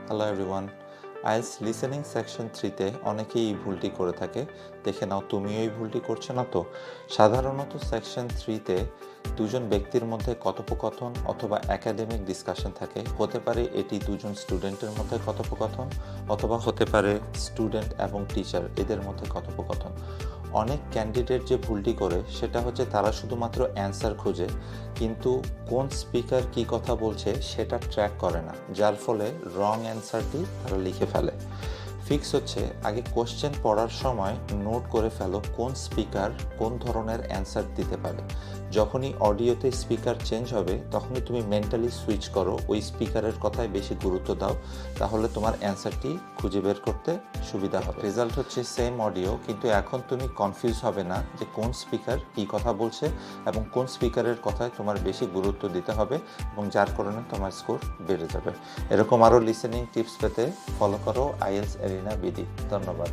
Hello everyone. IELTS listening section 3তে অনেকেই এই ভুলটি করে থাকে। দেখে নাও তুমিও এই ভুলটি করছো না তো? সাধারণত সেকশন 3তে দুজন ব্যক্তির মধ্যে কথোপকথন অথবা একাডেমিক ডিসকাশন থাকে। হতে পারে এটি দুজন স্টুডেন্টের মধ্যে কথোপকথন অথবা হতে পারে স্টুডেন্ট এবং টিচার এদের মধ্যে কথোপকথন। অনেক ক্যান্ডিডেট যে ভুলটি করে সেটা হচ্ছে তারা শুধুমাত্র অ্যান্সার খোঁজে, কিন্তু কোন স্পিকার কী কথা বলছে সেটা ট্র্যাক করে না, যার ফলে রং অ্যান্সারটি তারা লিখে ফেলে। ফিক্স হচ্ছে আগে কোশ্চেন পড়ার সময় নোট করে ফেলো কোন স্পিকার কোন ধরনের অ্যান্সার দিতে পারে। যখনই অডিওতে স্পিকার চেঞ্জ হবে তখনই তুমি মেন্টালি সুইচ করো, ওই স্পিকারের কথায় বেশি গুরুত্ব দাও, তাহলে তোমার অ্যান্সারটি খুঁজে বের করতে সুবিধা হবে। রেজাল্ট হচ্ছে সেম অডিও, কিন্তু এখন তুমি কনফিউজ হবে না যে কোন স্পিকার কী কথা বলছে এবং কোন স্পিকারের কথায় তোমার বেশি গুরুত্ব দিতে হবে, এবং যার কারণে তোমার স্কোর বেড়ে যাবে। এরকম আরও লিসেনিং টিপস পেতে ফলো করো আইএলটিএস এরিনা বিডি। ধন্যবাদ।